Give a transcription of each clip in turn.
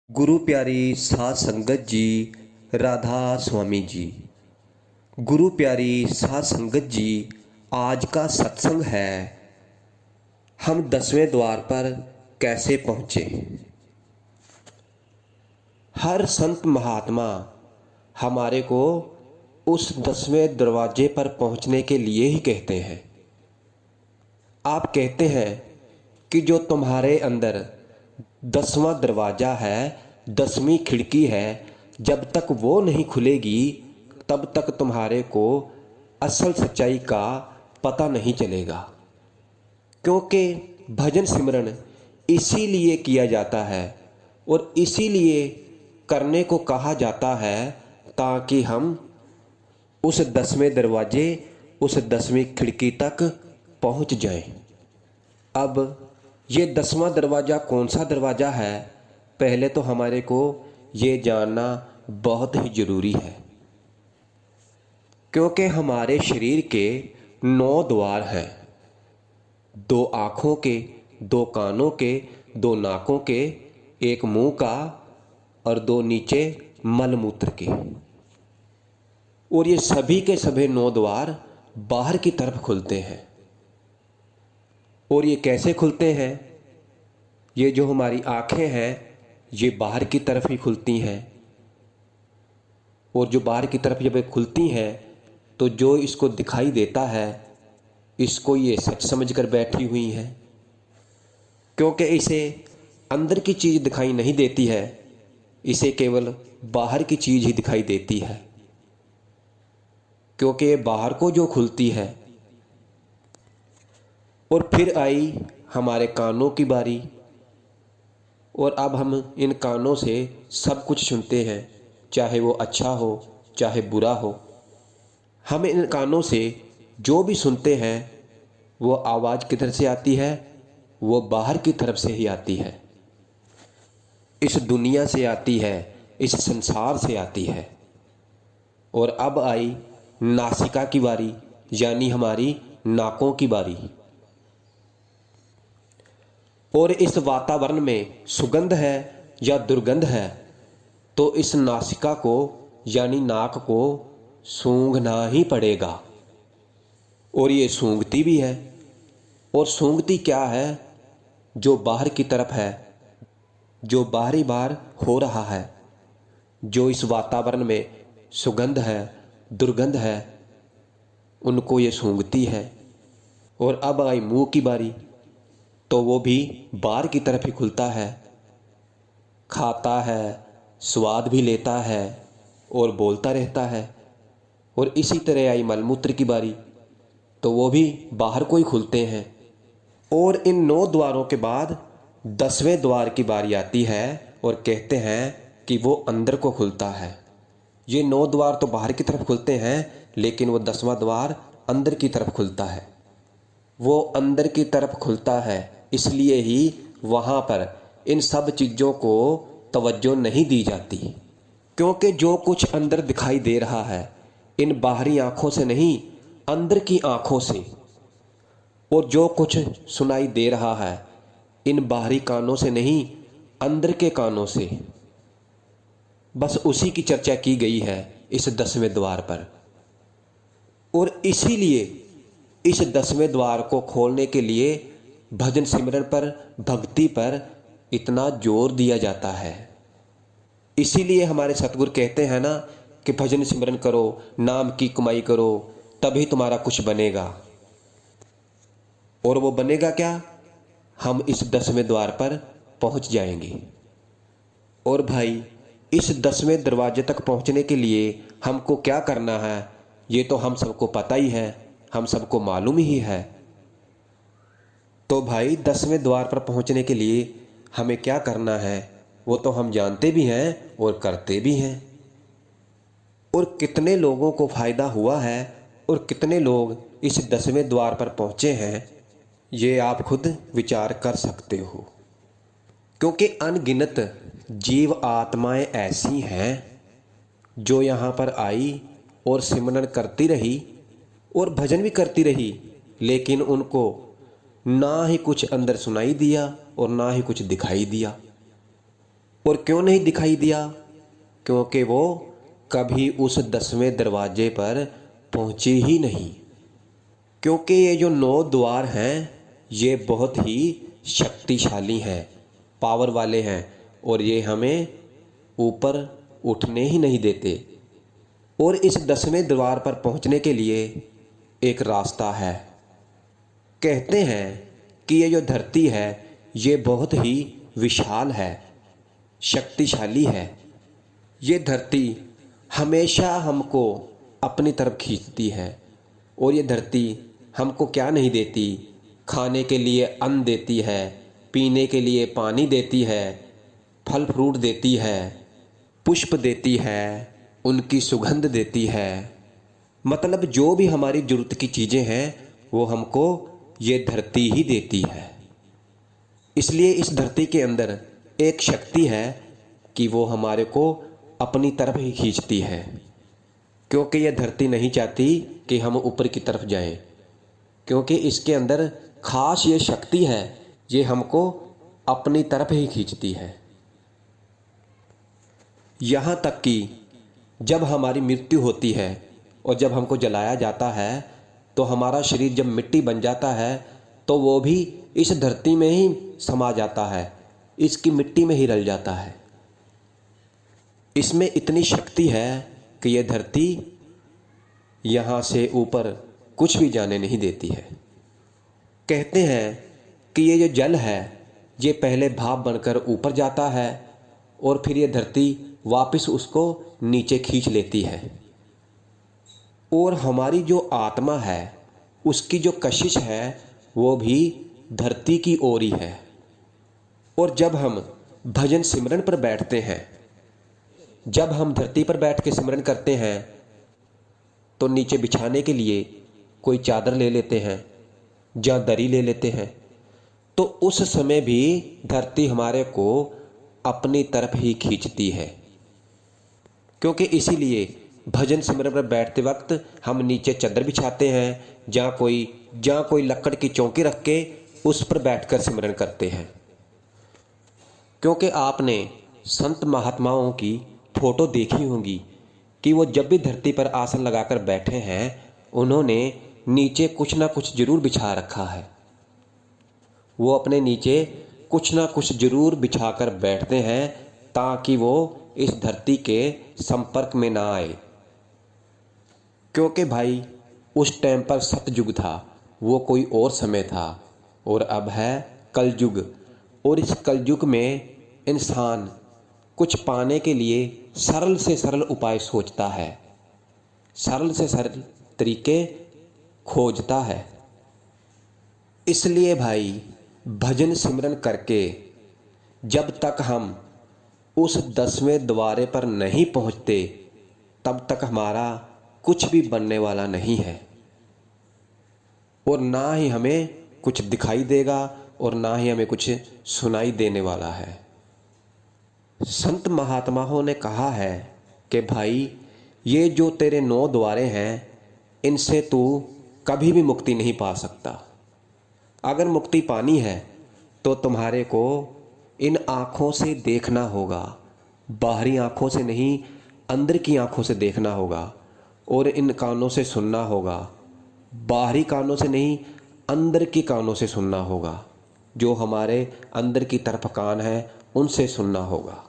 गुरु प्यारी साध संगत जी, राधा स्वामी जी। गुरु प्यारी साध संगत जी, आज का सत्संग है हम 10वें द्वार पर कैसे पहुँचे। हर संत महात्मा हमारे को उस 10वें दरवाजे पर पहुँचने के लिए ही कहते हैं। आप कहते हैं कि जो तुम्हारे अंदर 10वां दरवाज़ा है, 10वीं खिड़की है, जब तक वो नहीं खुलेगी तब तक तुम्हारे को असल सच्चाई का पता नहीं चलेगा। क्योंकि भजन सिमरन इसीलिए किया जाता है और इसीलिए करने को कहा जाता है ताकि हम उस 10वें दरवाजे, उस 10वीं खिड़की तक पहुंच जाएं। अब ये 10वां दरवाज़ा कौन सा दरवाज़ा है, पहले तो हमारे को ये जानना बहुत ही ज़रूरी है। क्योंकि हमारे शरीर के 9 द्वार हैं, 2 आँखों के, 2 कानों के, 2 नाकों के, 1 मुंह का और 2 नीचे मलमूत्र के। और ये सभी के सभी 9 द्वार बाहर की तरफ खुलते हैं। और ये कैसे खुलते हैं? ये जो हमारी आँखें हैं ये बाहर की तरफ ही खुलती हैं, और जो बाहर की तरफ जब खुलती हैं तो जो इसको दिखाई देता है इसको ये सच समझकर बैठी हुई हैं। क्योंकि इसे अंदर की चीज़ दिखाई नहीं देती है, इसे केवल बाहर की चीज़ ही दिखाई देती है। क्योंकि ये बाहर को जो खुलती है। और फिर आई हमारे कानों की बारी, और अब हम इन कानों से सब कुछ सुनते हैं, चाहे वो अच्छा हो चाहे बुरा हो। हम इन कानों से जो भी सुनते हैं वो आवाज़ किधर से आती है? वो बाहर की तरफ से ही आती है, इस दुनिया से आती है, इस संसार से आती है। और अब आई नासिका की बारी, यानी हमारी नाकों की बारी। और इस वातावरण में सुगंध है या दुर्गंध है तो इस नासिका को यानी नाक को सूंघना ही पड़ेगा। और ये सूंघती भी है। और सूंघती क्या है? जो बाहर की तरफ है, जो बाहरी बाहर हो रहा है, जो इस वातावरण में सुगंध है, दुर्गंध है, उनको ये सूंघती है। और अब आई मुंह की बारी, तो वो भी बाहर की तरफ ही खुलता है, खाता है, स्वाद भी लेता है और बोलता रहता है। और इसी तरह आई मलमूत्र की बारी, तो वो भी बाहर को ही खुलते हैं। और इन 9 द्वारों के बाद 10वें द्वार की बारी आती है और कहते हैं कि वो अंदर को खुलता है। ये 9 द्वार तो बाहर की तरफ खुलते हैं, लेकिन वो 10वां द्वार अंदर की तरफ खुलता है। वो अंदर की तरफ खुलता है, इसलिए ही वहाँ पर इन सब चीज़ों को तवज्जो नहीं दी जाती। क्योंकि जो कुछ अंदर दिखाई दे रहा है इन बाहरी आँखों से नहीं, अंदर की आँखों से। और जो कुछ सुनाई दे रहा है इन बाहरी कानों से नहीं, अंदर के कानों से। बस उसी की चर्चा की गई है इस 10वें द्वार पर। और इसीलिए इस 10वें द्वार को खोलने के लिए भजन सिमरन पर, भक्ति पर इतना जोर दिया जाता है। इसीलिए हमारे सतगुरु कहते हैं ना कि भजन सिमरन करो, नाम की कमाई करो, तभी तुम्हारा कुछ बनेगा। और वो बनेगा क्या? हम इस 10वें द्वार पर पहुंच जाएंगे। और भाई, इस 10वें दरवाजे तक पहुंचने के लिए हमको क्या करना है ये तो हम सबको पता ही है, हम सबको मालूम ही है। तो भाई, 10वें द्वार पर पहुंचने के लिए हमें क्या करना है वो तो हम जानते भी हैं और करते भी हैं। और कितने लोगों को फ़ायदा हुआ है और कितने लोग इस 10वें द्वार पर पहुंचे हैं ये आप खुद विचार कर सकते हो। क्योंकि अनगिनत जीव आत्माएं ऐसी हैं जो यहाँ पर आई और सिमरन करती रही और भजन भी करती रही, लेकिन उनको ना ही कुछ अंदर सुनाई दिया और ना ही कुछ दिखाई दिया। और क्यों नहीं दिखाई दिया? क्योंकि वो कभी उस 10वें दरवाजे पर पहुंची ही नहीं। क्योंकि ये जो 9 द्वार हैं ये बहुत ही शक्तिशाली हैं, पावर वाले हैं, और ये हमें ऊपर उठने ही नहीं देते। और इस 10वें द्वार पर पहुंचने के लिए एक रास्ता है। कहते हैं कि ये जो धरती है ये बहुत ही विशाल है, शक्तिशाली है। ये धरती हमेशा हमको अपनी तरफ खींचती है। और ये धरती हमको क्या नहीं देती? खाने के लिए अन्न देती है, पीने के लिए पानी देती है, फल फ्रूट देती है, पुष्प देती है, उनकी सुगंध देती है। मतलब जो भी हमारी ज़रूरत की चीज़ें हैं वो हमको ये धरती ही देती है। इसलिए इस धरती के अंदर एक शक्ति है कि वो हमारे को अपनी तरफ ही खींचती है। क्योंकि यह धरती नहीं चाहती कि हम ऊपर की तरफ जाएं, क्योंकि इसके अंदर खास ये शक्ति है, ये हमको अपनी तरफ ही खींचती है। यहाँ तक कि जब हमारी मृत्यु होती है और जब हमको जलाया जाता है तो हमारा शरीर जब मिट्टी बन जाता है तो वो भी इस धरती में ही समा जाता है, इसकी मिट्टी में ही रल जाता है। इसमें इतनी शक्ति है कि यह धरती यहाँ से ऊपर कुछ भी जाने नहीं देती है। कहते हैं कि ये जो जल है ये पहले भाप बनकर ऊपर जाता है और फिर ये धरती वापस उसको नीचे खींच लेती है। और हमारी जो आत्मा है उसकी जो कशिश है वो भी धरती की ओर ही है। और जब हम भजन सिमरन पर बैठते हैं, जब हम धरती पर बैठ के सिमरन करते हैं तो नीचे बिछाने के लिए कोई चादर ले लेते हैं या दरी ले लेते हैं, तो उस समय भी धरती हमारे को अपनी तरफ ही खींचती है। क्योंकि इसीलिए भजन सिमरन पर बैठते वक्त हम नीचे चादर बिछाते हैं, जहाँ कोई लकड़ की चौकी रख के उस पर बैठकर सिमरन करते हैं। क्योंकि आपने संत महात्माओं की फोटो देखी होगी कि वो जब भी धरती पर आसन लगाकर बैठे हैं उन्होंने नीचे कुछ ना कुछ जरूर बिछा रखा है। वो अपने नीचे कुछ ना कुछ जरूर बिछाकर बैठते हैं ताकि वो इस धरती के संपर्क में ना आए। क्योंकि भाई उस टाइम पर सतयुग था, वो कोई और समय था, और अब है कलयुग। और इस कलयुग में इंसान कुछ पाने के लिए सरल से सरल उपाय सोचता है, सरल से सरल तरीके खोजता है। इसलिए भाई भजन सिमरन करके जब तक हम उस 10वें द्वारे पर नहीं पहुंचते तब तक हमारा कुछ भी बनने वाला नहीं है। और ना ही हमें कुछ दिखाई देगा और ना ही हमें कुछ सुनाई देने वाला है। संत महात्माओं ने कहा है कि भाई ये जो तेरे 9 द्वारे हैं इनसे तू कभी भी मुक्ति नहीं पा सकता। अगर मुक्ति पानी है तो तुम्हारे को इन आँखों से देखना होगा, बाहरी आँखों से नहीं, अंदर की आँखों से देखना होगा। और इन कानों से सुनना होगा, बाहरी कानों से नहीं, अंदर की कानों से सुनना होगा। जो हमारे अंदर की तरफ कान है उनसे सुनना होगा।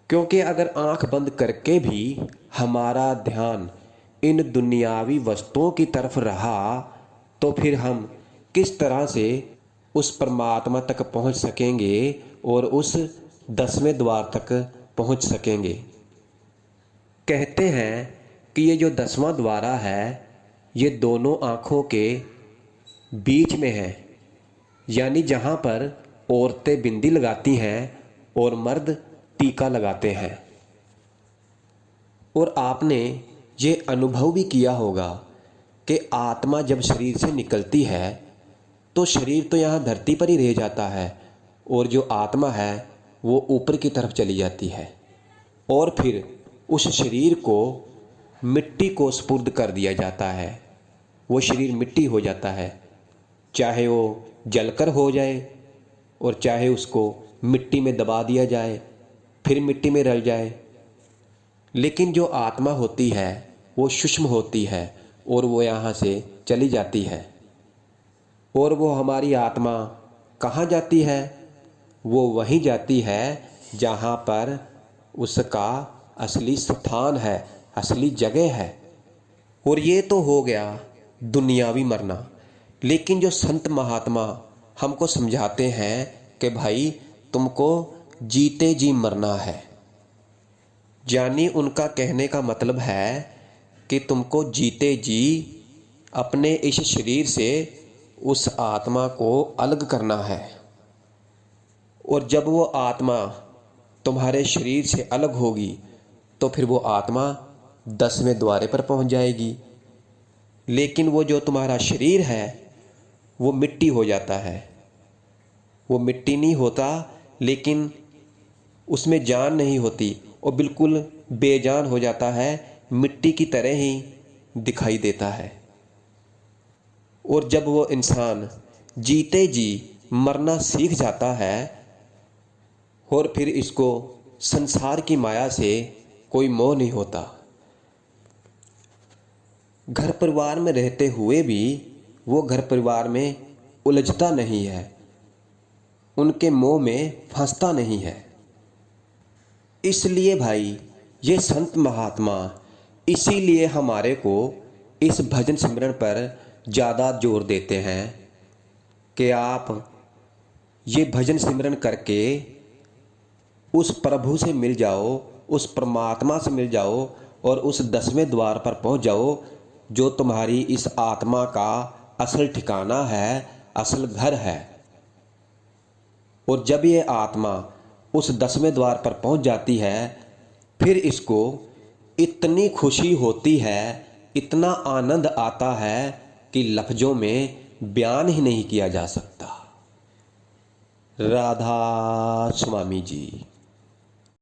क्योंकि अगर आंख बंद करके भी हमारा ध्यान इन दुनियावी वस्तुओं की तरफ रहा तो फिर हम किस तरह से उस परमात्मा तक पहुंच सकेंगे और उस 10वें द्वार तक पहुंच सकेंगे। कहते हैं कि ये जो 10वां द्वारा है ये दोनों आँखों के बीच में है, यानी जहाँ पर औरतें बिंदी लगाती हैं और मर्द टीका लगाते हैं। और आपने ये अनुभव भी किया होगा कि आत्मा जब शरीर से निकलती है तो शरीर तो यहाँ धरती पर ही रह जाता है और जो आत्मा है वो ऊपर की तरफ चली जाती है और फिर उस शरीर को मिट्टी को सुपुर्द कर दिया जाता है। वो शरीर मिट्टी हो जाता है, चाहे वो जलकर हो जाए और चाहे उसको मिट्टी में दबा दिया जाए, फिर मिट्टी में रल जाए। लेकिन जो आत्मा होती है वो सूक्ष्म होती है और वो यहाँ से चली जाती है। और वो हमारी आत्मा कहाँ जाती है? वो वहीं जाती है जहाँ पर उसका असली स्थान है, असली जगह है। और ये तो हो गया दुनियावी मरना। लेकिन जो संत महात्मा हमको समझाते हैं कि भाई तुमको जीते जी मरना है, यानी उनका कहने का मतलब है कि तुमको जीते जी अपने इस शरीर से उस आत्मा को अलग करना है। और जब वो आत्मा तुम्हारे शरीर से अलग होगी तो फिर वो आत्मा 10वें द्वारे पर पहुंच जाएगी। लेकिन वो जो तुम्हारा शरीर है वो मिट्टी हो जाता है। वो मिट्टी नहीं होता, लेकिन उसमें जान नहीं होती और बिल्कुल बेजान हो जाता है, मिट्टी की तरह ही दिखाई देता है। और जब वो इंसान जीते जी मरना सीख जाता है और फिर इसको संसार की माया से कोई मोह नहीं होता। घर परिवार में रहते हुए भी वो घर परिवार में उलझता नहीं है, उनके मोह में फंसता नहीं है। इसलिए भाई ये संत महात्मा इसीलिए हमारे को इस भजन सिमरन पर ज़्यादा जोर देते हैं कि आप ये भजन सिमरन करके उस प्रभु से मिल जाओ, उस परमात्मा से मिल जाओ और उस 10वें द्वार पर पहुंच जाओ जो तुम्हारी इस आत्मा का असल ठिकाना है, असल घर है। और जब ये आत्मा उस 10वें द्वार पर पहुंच जाती है फिर इसको इतनी खुशी होती है, इतना आनंद आता है कि लफ्ज़ों में बयान ही नहीं किया जा सकता। राधा स्वामी जी।